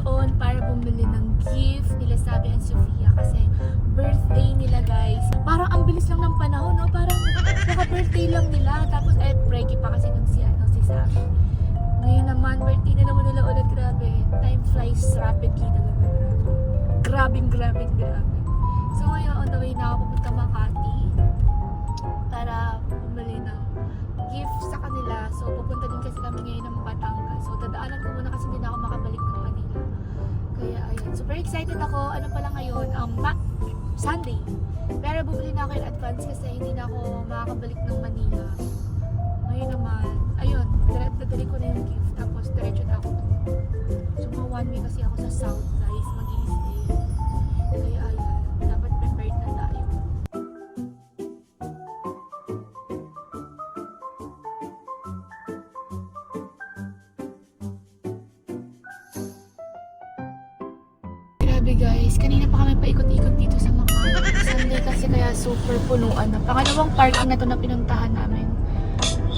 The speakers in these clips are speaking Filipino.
doon para bumili ng gift nila Sabi and Sofia kasi birthday nila guys. Parang ang bilis lang ng panahon, no? Parang naka-birthday lang nila. Tapos preggy pa kasi nung si Sabi. Ngayon naman, birthday na naman nila ulit. Grabe. Time flies rapidly talaga. Grabe. So ngayon, on the way na ako pupunta Makati para bumili ng gift sa kanila. So pupunta din kasi kami ngayon ng Batangas. So dadaanan ko muna kasi hindi na ako makabalik ng Manila. Kaya ayun, super excited ako. Ano pala ngayon? Sunday. Pero bumili na ako in advance kasi hindi na ako makakabalik ng Manila. Ngayon naman, ayun, dadali ko na yung gift. Tapos diretso na ako doon. So mga 1 week kasi ako sa South guys, mag-i-stay. Kaya ayun, dapat prepared na tayo. Grabe guys, kanina pa kami paikot-ikot dito sa Makati. Sunday kasi kaya super punuan na. Pangalawang parking na to na pinuntahan namin.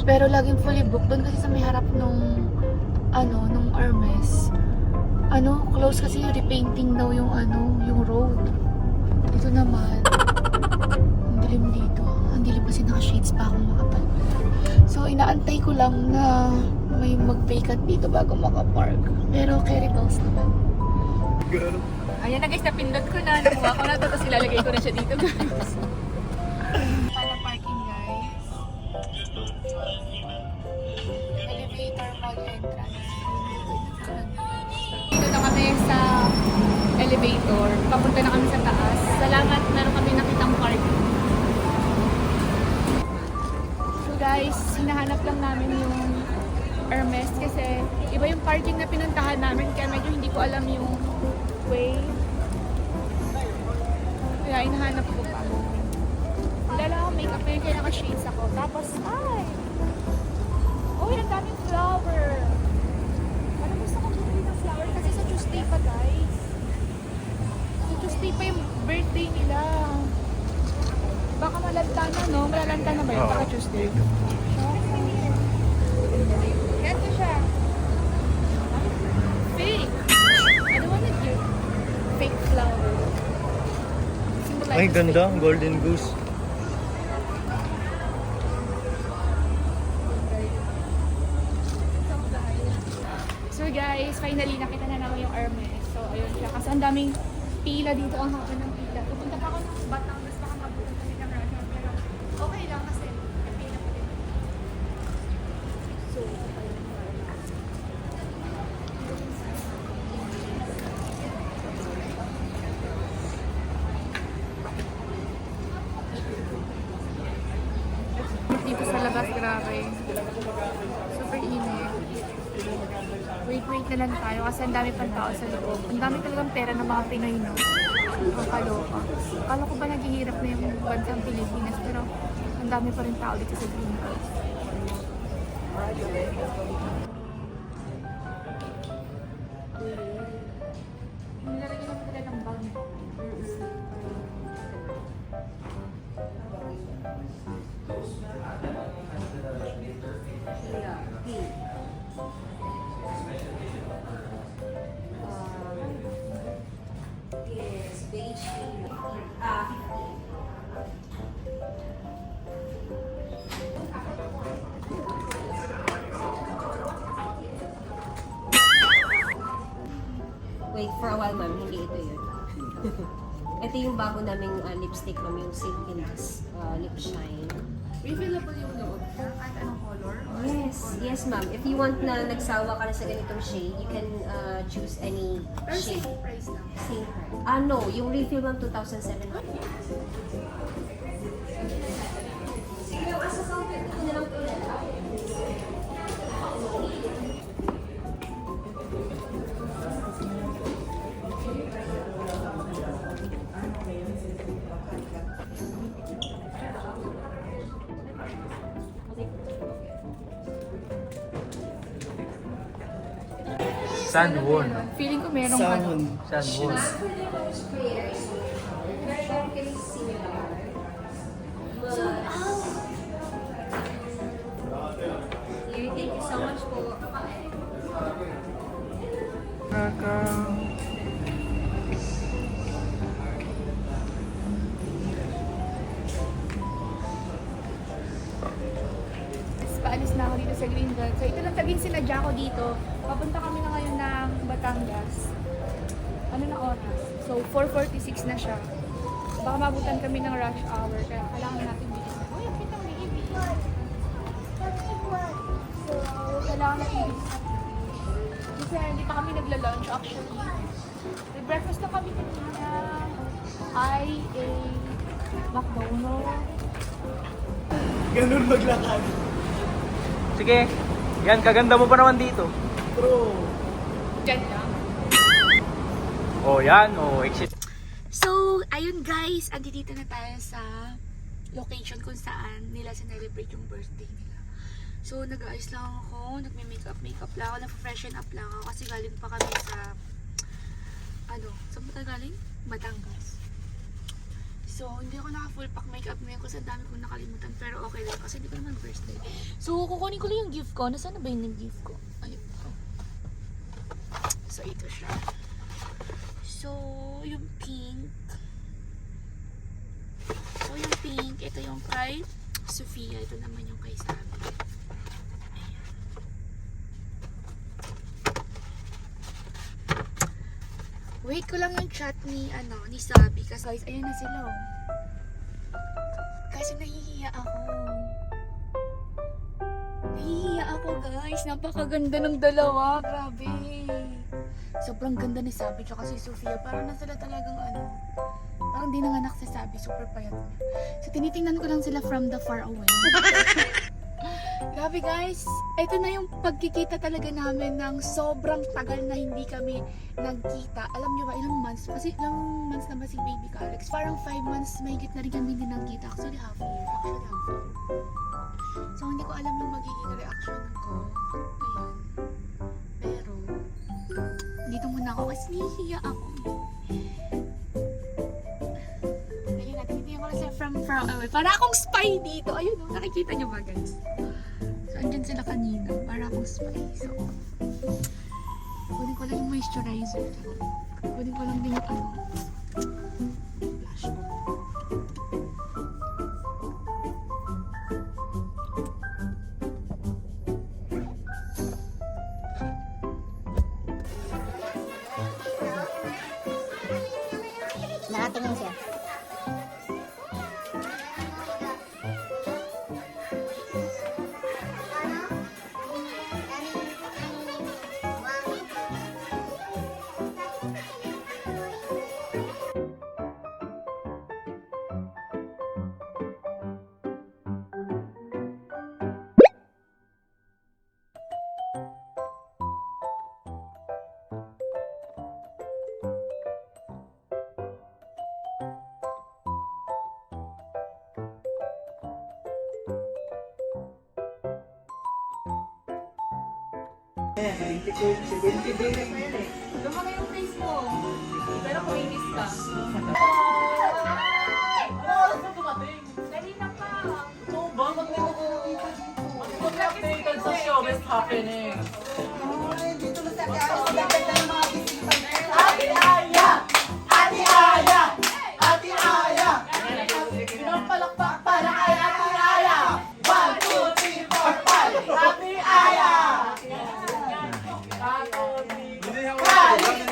Pero laging fully booked doon kasi sa may harap nung Hermes. Close kasi repainting daw yung yung road. Dito naman, ang dilim dito. Ang dilim kasi naka-shades pa akong makapal. So inaantay ko lang na may mag-vacant dito bago makapark. Pero carry bells naman. Ayan na guys, napindot ko na. Nakuha ko na ito, tapos ilalagay ko na siya dito guys. Para parking guys. Elevator mall entrance. Dito na kami sa elevator. Papunta na kami sa taas. Salamat, meron kami nakitang parking. So guys, hinahanap lang namin yung Hermes kasi iba yung parking na pinuntahan namin kaya medyo hindi ko alam yung way. Kaya hinahanap ko pa. Wala lang akong makeup ngayon kaya naka-shades ako. Tapos, ang daming flower. Parang gusto ko bumili ng flower kasi sa Tuesday pa guys. Sa Tuesday pa yung birthday nila. Baka malanta na, no? Malalanta na ba yun? Baka Tuesday. Ganto siya. Fake. I don't want it here. Fake flower. Ay, ganda. Golden goose. So guys, finally nakita na namin yung Hermes. So ayun siya. Kasi ang daming pila dito. Ang haba ng pila. Pupunta pa ako ng Batangas. Baka mabutan kami ng Russia. Pero okay lang kasi may pila pa din. So, dito sa labas, grabe. Super init. Wait na lang tayo kasi ang dami pang tao sa loob. Ang dami talagang pera ng mga Pinoy, no? Nakakaloka. Kala ko ba naghihirap na yung bansang Pilipinas pero ang dami pa rin tao dito sa Greenhouse. Nilalagyan naman nila ng bag. Wait, for a while ma'am, hindi ito yun. Ito yung bago naming lipstick ma'am, yung Silkiness Lip Shine. Refillable yung loob. Kahit anong color? Yes ma'am. If you want na nagsawa ka na sa ganitong shade, you can choose any Pero shade. same price lang. Same price. No, yung refill ma'am 2,700. Sige, asa sa ito na lang po na. Sunwon. Feeling ko merong Sunwon. Thank you so much po. Welcome. Green Belt. So ito lang talagang sinadya ko dito. Papunta kami na ngayon ng Batangas. Ano na oras? So 4:46 na siya. Baka mabutan kami ng rush hour kaya kailangan natin dito. Uy, ang kita may ibig. So kailangan natin dito. Kasi hindi pa kami nagla-lunch actually. May breakfast na kami kanina. I ate McDonald's. Ganun maglakad. Sige. Yan, kaganda mo pa naman dito. True. Diyan lang. Oh, yan. Oh, exit. So, ayun guys, andito na tayo sa location kung saan nila sinelebrate yung birthday nila. So, nag-aayos lang ako, nagme-makeup lang ako, nag-freshen up lang ako kasi galing pa kami sa, saan ba tayo galing? Batangas. So, hindi ako naka-full pack makeup ngayon kasi ang dami kong nakalimutan pero okay lang kasi hindi ko naman birthday. So, kukunin ko lang yung gift ko. Nasaan na ba yung gift ko? Ayun. So, ito siya. So, yung pink. Ito yung kay Sofia. Ito naman yung kay Sabi. Ayan. Wait ko lang yung chat ni Sabi. Kasi guys, ayan na sila. Oh. Kasi nahihiya ako. Nahihiya ako guys. Napakaganda ng dalawa. Grabe. Sobrang ganda ni Sabi tsaka si Sofia. Parang na sila talagang parang di nanganak si Sabi. Super payat niya. So tinitingnan ko lang sila from the far away. Grabe guys. Ito na yung pagkikita talaga namin ng sobrang tagal na hindi kami nagkita. Alam nyo ba ilang months? Kasi ilang months na ba si Baby Alex? Parang 5 months mahigit na rin kami hindi nagkita. Actually half a year. So hindi ko alam yung magiging reaction ko. Ayan. Pero dito muna ako kasi nahihiya ako. Ayun natin, hindi ko kasi from far away. Para akong spy dito. Ayun o, nakikita nyo ba guys? So andyan sila kanina. Para akong spy. So, kunin ko lang yung moisturizer. Kunin ko lang din yung blush ko. Nakatingin siya. Lumaki yung face mo. Pero kuminis ka. Dali na pa. Updated sa show, best happening. Ate Aya! Ate Aya! Ate Aya! Pinapalakpak para kay Ate Aya! 1, 2, 3, 4, 5! Ate Aya! Calix!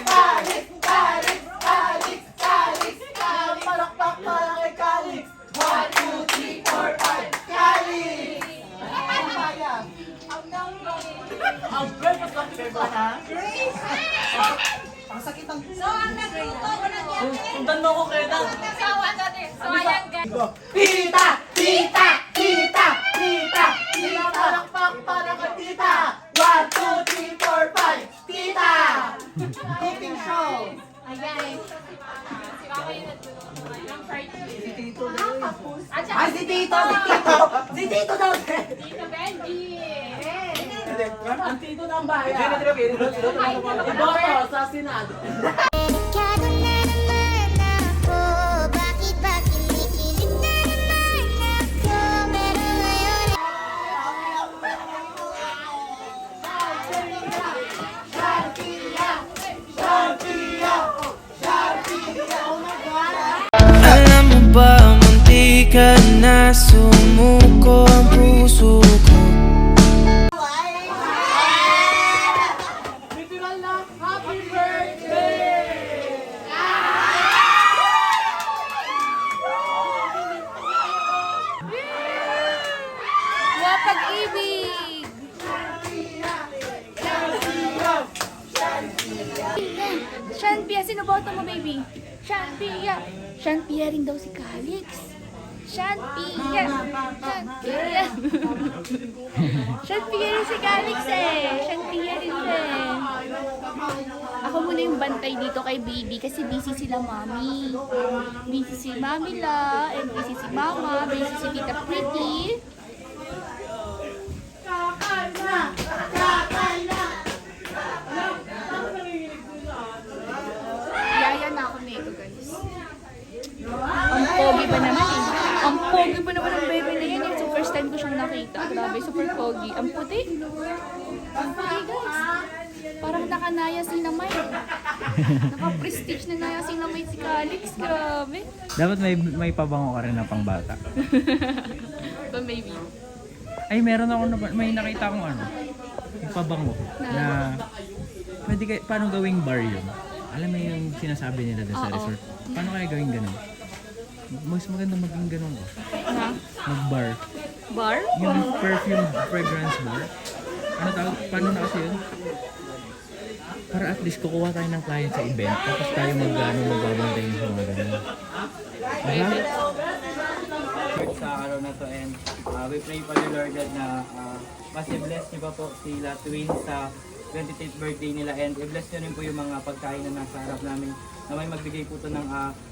Calix! Calix! Calix! Calix! Palakpak para kay Calix! 1, 2, 3, 4, 5! Calix! Ang breakfast lang kita ha? Ang sakit ang... Sundan mo ko kaya na. So ayan guys. Tita! Tita! Tita! Tita! Tita! Palakpak para kay Tita! 1, 2, 3, 4, 5! Tita! Cooking show! Ayan. Si Mama yung nagtulong ng fried chicken. Si Tito daw eh. At saka Ay, si Tito! Si Tito! Si Tito daw eh! Tito Benji. Ang tito ng bayan. Iboto sa Senado. Kado na naman ako. Bakit ba kinikilig na naman ako? Pero ngayon Sharpia! Sharpia! Sharpia! Oh my God! Alam mo ba, munti ka na sumuko ang puso ko. Sino boto mo, baby? Shanpia. Shanpia rin daw si Calix. Shanpia. Shanpia. Shanpia rin si Calix eh. Shanpia rin siya eh. Ako muna yung bantay dito kay baby kasi busy sila mami. Busy si mami la, and busy si mama, busy si Tita Pretty. Yaya na ako nito guys. Ang pogi ba naman eh. Ang pogi ba naman ang baby na yan eh. So first time ko siyang nakita. Grabe, super pogi. Ang puti. Ang puti guys. Parang nakanaya si Namay. Naka-prestige na naya si Namay si Calix. Grabe. Dapat may pabango ka rin na pang bata. But maybe. Ay, meron ako may nakita akong ano. Yung pabango. Na pwede kayo, paano gawing bar yun? Alam mo yung sinasabi nila doon sa Oo. resort. Paano kaya gawing ganun? Mas maganda maging ganun ko. Ha? Mag-bar. Bar? Yung perfume fragrance bar. Ano tawag? Paano na kasi yun? Para at least kukuha tayo ng client sa event. Tapos tayo magbabantay sa mga ganun. Diba? Sa araw na to and we pray for the Lord God na mas i-bless niyo pa po sila twins sa 25th birthday nila and i-bless niyo rin po yung mga pagkain na nasa harap namin na may magbigay po to ng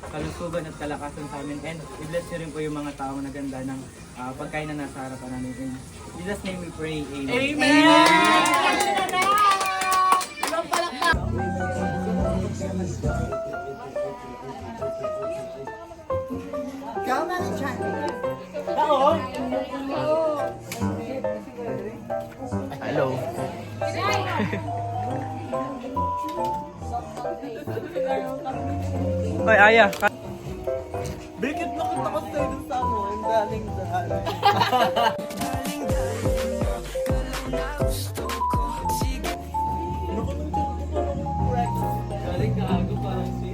kalusugan at kalakasan sa amin and i-bless niyo rin po yung mga taong naganda ng pagkain na nasa harapan namin. In Jesus' name we pray. Amen. Hello. Hoy, Aya. Bakit nakita ko tayo dun sa ano? Ang galing dahil. Galing gago parang si...